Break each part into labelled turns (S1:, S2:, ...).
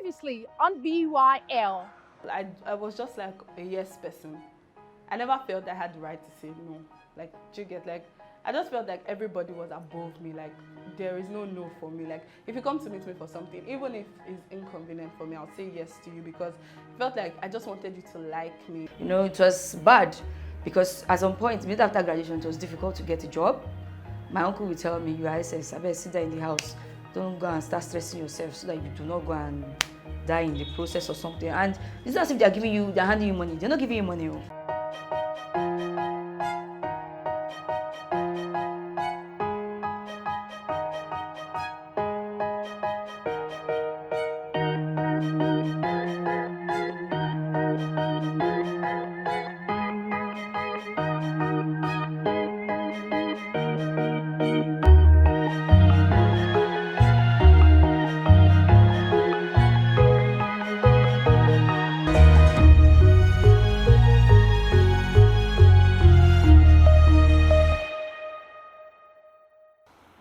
S1: Previously on BYL.
S2: I was just like a yes person. I never felt I had the right to say no. Like, do you get, like, I just felt like everybody was above me. Like, there is no no for me. Like, if you come to meet me for something, even if it's inconvenient for me, I'll say yes to you because I felt like I just wanted you to like me.
S3: You know, it was bad because at some point, immediately after graduation, it was difficult to get a job. My uncle would tell me, you are SS, I better sit there in the house. Don't go and start stressing yourself so that you do not go and die in the process or something. And it's not as if they're handing you money. They're not giving you money.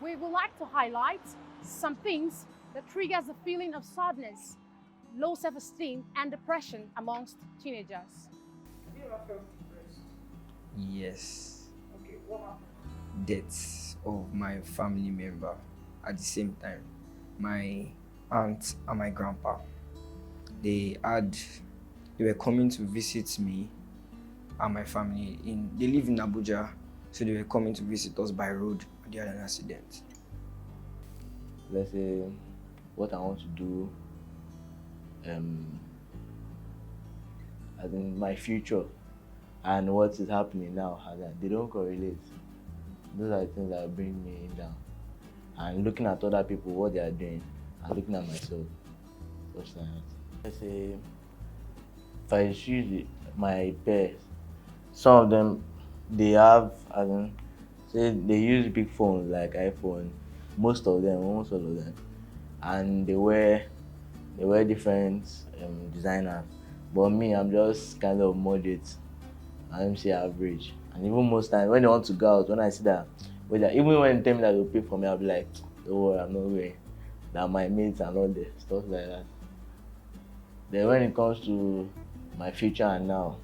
S1: We would like to highlight some things that triggers the feeling of sadness, low self-esteem, and depression amongst teenagers.
S4: Have you ever felt depressed?
S5: Yes.
S4: Okay, what happened?
S5: Deaths of my family member at the same time. My aunt and my grandpa. They were coming to visit me and my family. They live in Abuja, so they were coming to visit us by road. They had an accident.
S6: Let's say what I want to do, as in my future and what is happening now, they don't correlate. Those are the things that bring me down. And looking at other people, what they are doing, and looking at myself, such like that. Let's say if I choose my peers, some of them they have, say they use big phones like iPhone, most of them, almost all of them, and they wear different designers. But me, I'm just kind of moderate. I'm say average. And even most times when they want to go out, when I see that, even when they tell me that they'll pay for me, I'll be like, don't worry, I'm not going. That my mates are not there, stuff like that. Then when it comes to my future and now,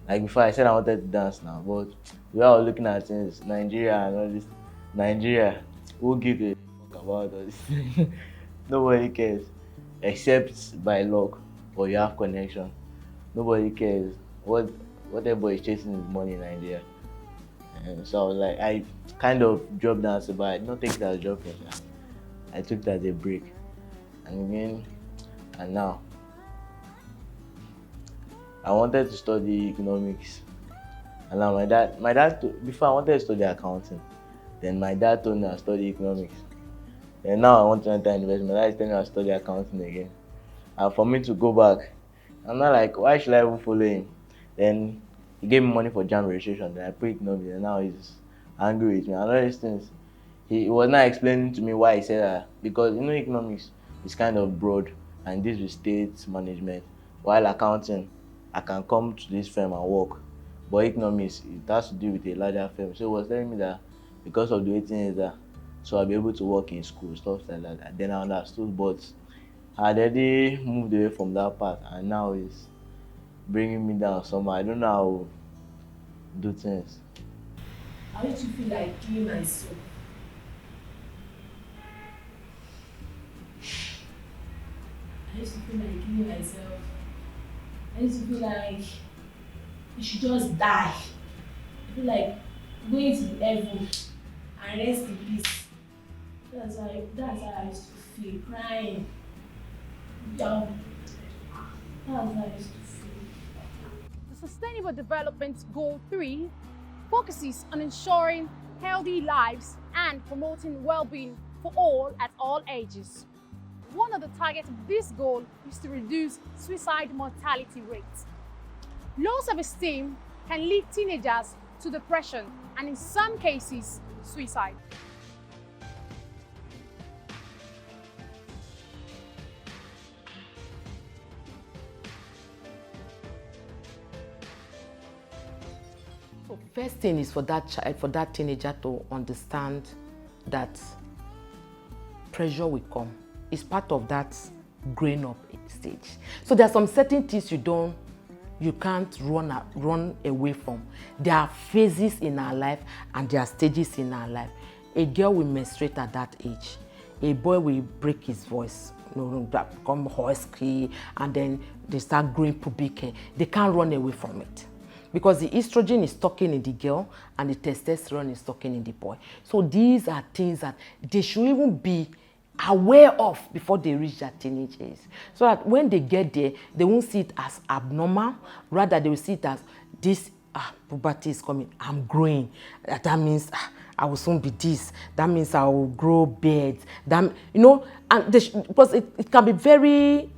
S6: like before I said I wanted to dance now, but we are looking at things, Nigeria and all this. Nigeria, who give a fuck about all this? Nobody cares, except by luck or you have connection. Nobody cares. What everybody is chasing is money in Nigeria. And so I was like, I kind of dropped down, but I did not take it as a job. I took that as a break. And again, and now, I wanted to study economics. And now my dad, before I wanted to study accounting. Then my dad told me I study economics. And now I want to enter university. My dad is telling me I study accounting again. And for me to go back, I'm not like, why should I even follow him? Then he gave me money for JAMB registration. Then I put economics, and now he's angry with me. And all these things. He was not explaining to me why he said that. Because economics is kind of broad and this is state management. While accounting, I can come to this firm and work. But economics, it has to do with a larger firm. So he was telling me that because of the way things are, so I'll be able to work in school, stuff like that. And then I understood, but I had already moved away from that path, and now it's bringing me down somehow. I don't know how to do things.
S7: How did you feel like killing myself? I used to feel like killing myself. I used to feel like you should just die. I feel like going to heaven and rest in peace. That's how I used to feel, crying. Down. That's how I used to feel.
S1: The Sustainable Development Goal 3 focuses on ensuring healthy lives and promoting well-being for all at all ages. One of the targets of this goal is to reduce suicide mortality rates. Low self-esteem can lead teenagers to depression and in some cases, suicide.
S8: So first thing is for that child, for that teenager to understand that pressure will come. It's part of that growing up stage. So there are some certain things you can't run away from. There are phases in our life and there are stages in our life. A girl will menstruate at that age. A boy will break his voice, become husky, and then they start growing pubic hair. They can't run away from it because the estrogen is talking in the girl and the testosterone is talking in the boy. So these are things that they should even be aware of before they reach that teenage age, so that when they get there, they won't see it as abnormal. Rather, they will see it as this puberty is coming. I'm growing. That means I will soon be this. That means I will grow beards. And because it can be very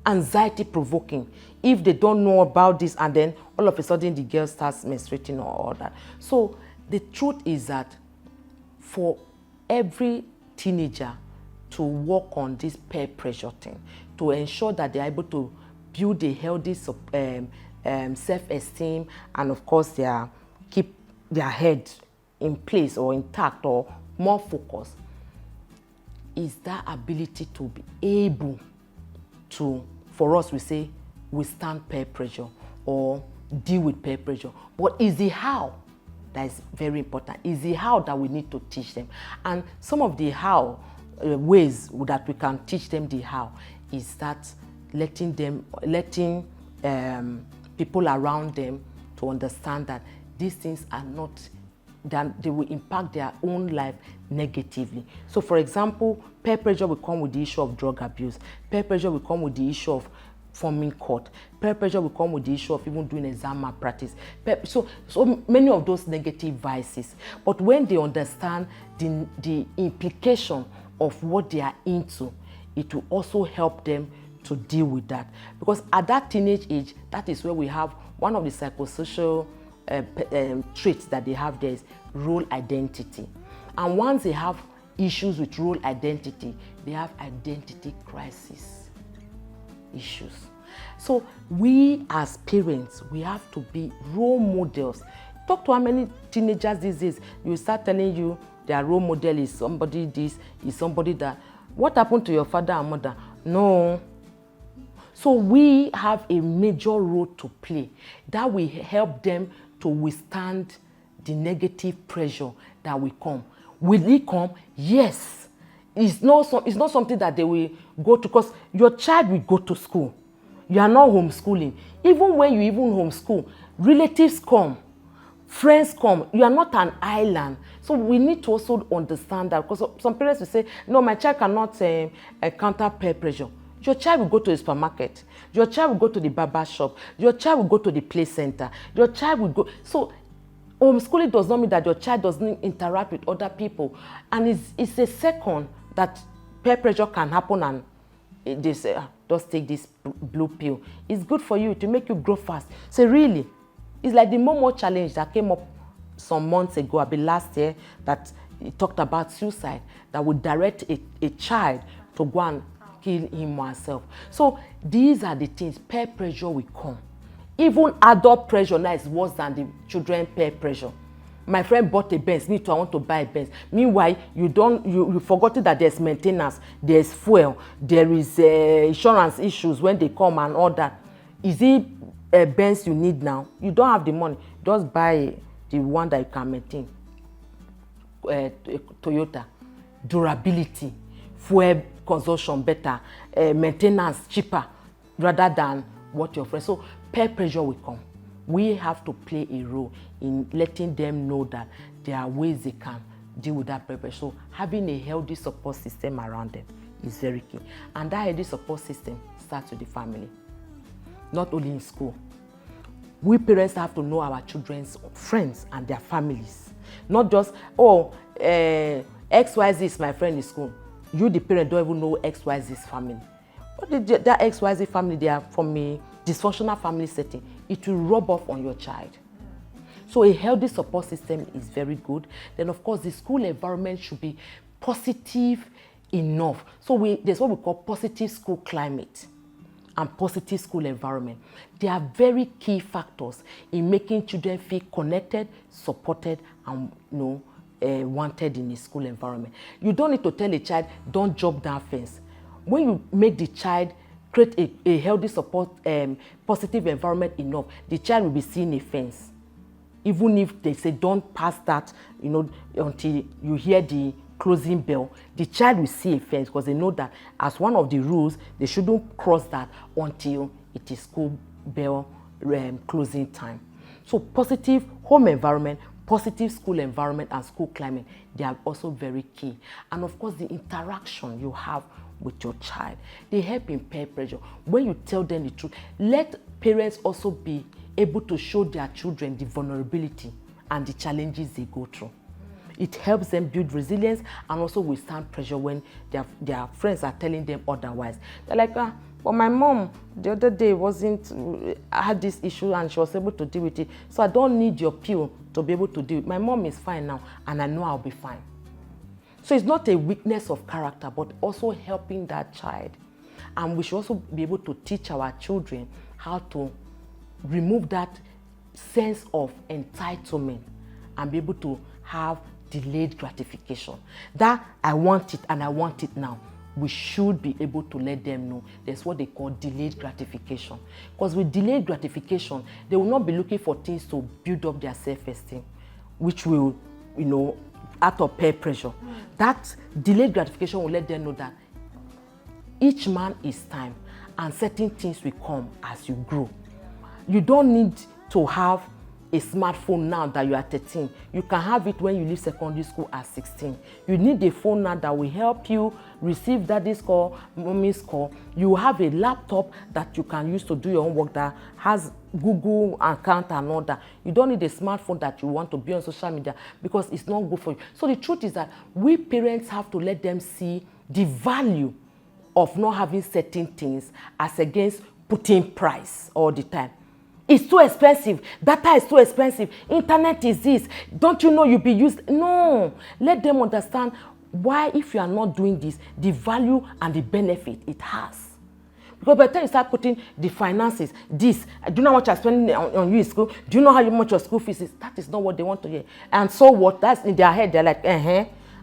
S8: anxiety provoking if they don't know about this, and then all of a sudden the girl starts menstruating or all that. So the truth is that for every teenager to work on this peer pressure thing, to ensure that they're able to build a healthy self-esteem, and of course keep their head in place or intact or more focused, is that ability to be able to, for us we say, withstand peer pressure or deal with peer pressure. But is the how that is very important. Is the how that we need to teach them. And some of the how ways that we can teach them the how is that letting people around them to understand that these things are not, that they will impact their own life negatively. So for example, peer pressure will come with the issue of drug abuse. Peer pressure will come with the issue of forming court. Peer pressure will come with the issue of even doing exam malpractice. So many of those negative vices. But when they understand the implication of what they are into, it will also help them to deal with that. Because at that teenage age, that is where we have one of the psychosocial traits that they have there is role identity. And once they have issues with role identity, they have identity crisis issues. So we as parents, we have to be role models. Talk to how many teenagers these days, you start telling you their role model is somebody this, is somebody that. What happened to your father and mother? No. So we have a major role to play that will help them to withstand the negative pressure that will come. Will it come? Yes. It's not something that they will go to, because your child will go to school. You are not homeschooling. Even when you homeschool, relatives come, friends come. You are not an island. So we need to also understand that, because some parents will say, no, my child cannot counter peer pressure. Your child will go to the supermarket. Your child will go to the barber shop. Your child will go to the play center. Your child will go. So homeschooling does not mean that your child doesn't interact with other people. And it's a second that peer pressure can happen, and they say, just take this blue pill. It's good for you to make you grow fast. So really, it's like the Momo challenge that came up some months ago, last year, that it talked about suicide, that would direct a child to go and kill him or herself. So these are the things. Peer pressure will come. Even adult pressure now is worse than the children peer pressure. My friend bought a Benz, me too, I want to buy a Benz. Meanwhile, you forgot that there's maintenance, there's fuel, there is insurance issues when they come and all that. Is it a Benz you need now? You don't have the money. Just buy the one that you can maintain. Toyota. Durability, fuel consumption better, maintenance cheaper, rather than what your friends. So peer pressure will come. We have to play a role in letting them know that there are ways they can deal with that peer pressure. So having a healthy support system around them is very key. And that healthy support system starts with the family, not only in school. We parents have to know our children's friends and their families. Not just, XYZ is my friend in school. You, the parent, don't even know XYZ's family. But that XYZ family, they are from a dysfunctional family setting. It will rub off on your child. So a healthy support system is very good. Then, of course, the school environment should be positive enough. So there's what we call positive school climate and positive school environment. They are very key factors in making children feel connected, supported, and wanted in a school environment. You don't need to tell a child, don't jump that fence. when you make the child create a healthy support, positive environment enough, the child will be seeing a fence. Even if they say don't pass that, you know, until you hear the closing bell, the child will see a fence because they know that as one of the rules, they shouldn't cross that until it is school bell closing time. So positive home environment, positive school environment and school climate, they are also very key. And of course, the interaction you have with your child, they help in peer pressure. When you tell them the truth, let parents also be able to show their children the vulnerability and the challenges they go through. It helps them build resilience and also withstand pressure when their friends are telling them otherwise. They're like, but my mom the other day I had this issue and she was able to deal with it. So I don't need your pill to be able to deal with it. My mom is fine now and I know I'll be fine. So it's not a weakness of character, but also helping that child. And we should also be able to teach our children how to remove that sense of entitlement and be able to have delayed gratification. That I want it and I want it now. We should be able to let them know there's what they call delayed gratification. Because with delayed gratification, they will not be looking for things to build up their self-esteem, which will, you know, out of peer pressure. That delayed gratification will let them know that each man is time and certain things will come as you grow. You don't need to have a smartphone now that you are 13. You can have it when you leave secondary school at 16. You need a phone now that will help you receive daddy's call, mommy's call. You have a laptop that you can use to do your homework that has Google account and all that. You don't need a smartphone that you want to be on social media because it's not good for you. So the truth is that we parents have to let them see the value of not having certain things as against putting price all the time. It's too expensive. Data is too expensive. Internet is this. Don't you know you'll be used? No. Let them understand why, if you are not doing this, the value and the benefit it has. Because by the time you start putting the finances, this, do you know how much I'm spending on you in school? Do you know how much your school fees is? That is not what they want to hear. And so what? That's in their head. They're like,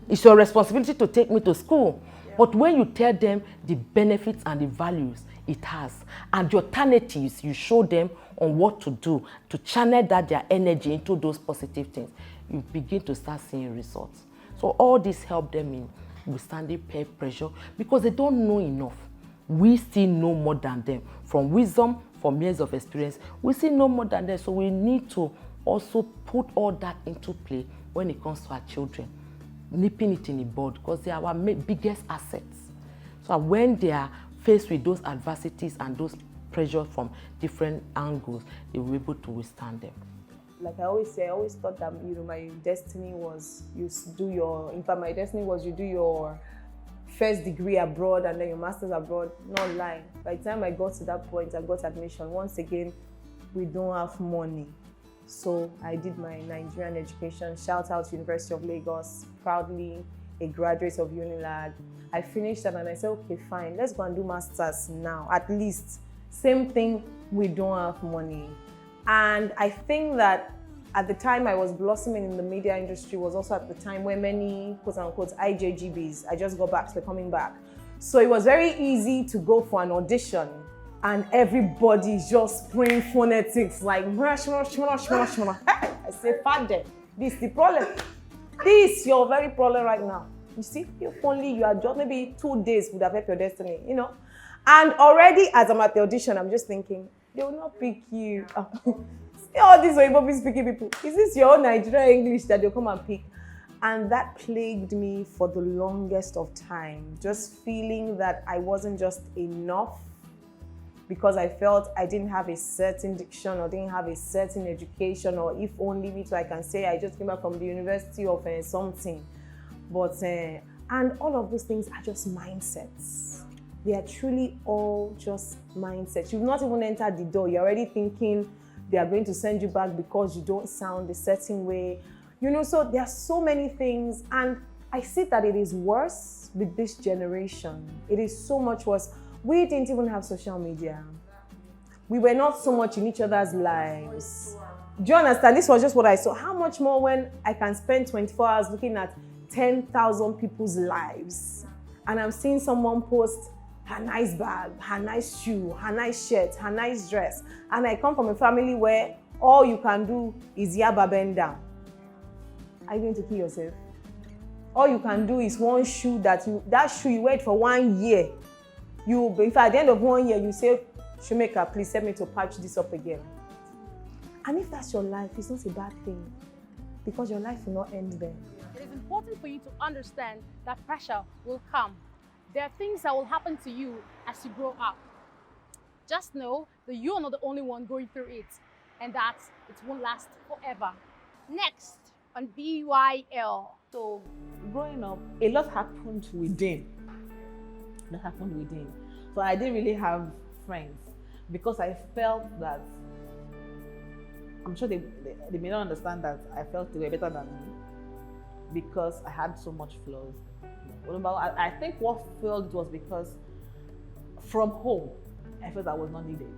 S8: it's your responsibility to take me to school. Yeah. But when you tell them the benefits and the values it has, and the alternatives you show them on what to do to channel their energy into those positive things, you begin to start seeing results. So all this help them in withstanding peer pressure because they don't know enough. We still know more than them. From wisdom, from years of experience, we still know more than them. So we need to also put all that into play when it comes to our children, nipping it in the bud because they are our biggest assets. So when they are faced with those adversities and those pressures from different angles, they will be able to withstand them.
S9: Like I always say, I always thought that, you know, my destiny was you do your first degree abroad and then your master's abroad. Not lying. By the time I got to that point, I got admission. Once again, we don't have money. So I did my Nigerian education. Shout out to University of Lagos, proudly a graduate of Yam-leg. I finished that and I said, okay, fine, let's go and do masters now. At least, same thing, we don't have money. And I think that at the time I was blossoming in the media industry was also at the time where many quote-unquote IJGBs, I just got back, so they're coming back. So it was very easy to go for an audition and everybody's just spraying phonetics like, I say, Father, this is the problem. This is your very problem right now. You see, if only you are just maybe 2 days would have helped your destiny, you know? And already as I'm at the audition, I'm just thinking, they will not pick you. See all these Oyibo speaking people. Is this your own Nigerian English that they'll come and pick? And that plagued me for the longest of time. Just feeling that I wasn't just enough because I felt I didn't have a certain diction or didn't have a certain education, or if only me, so I can say I just came back from the university of something. But, and all of those things are just mindsets. They are truly all just mindsets. You've not even entered the door. You're already thinking they are going to send you back because you don't sound a certain way. You know, so there are so many things. And I see that it is worse with this generation. It is so much worse. We didn't even have social media. We were not so much in each other's lives. Do you understand? This was just what I saw. How much more when I can spend 24 hours looking at 10,000 people's lives and I'm seeing someone post her nice bag, her nice shoe, her nice shirt, her nice dress. And I come from a family where all you can do is yaba bend down. Are you going to kill yourself? All you can do is one shoe that shoe you wear it for 1 year. If at the end of 1 year you say, shoemaker, please help me to patch this up again. And if that's your life, it's not a bad thing, because your life will not end there.
S1: It is important for you to understand that pressure will come. There are things that will happen to you as you grow up. Just know that you are not the only one going through it, and that it won't last forever. Next on BYL.
S10: So growing up, a lot happened within. So I didn't really have friends because I felt that, I'm sure they may not understand that I felt they were better than me because I had so much flaws. I think what failed was because from home, I felt I was not needed.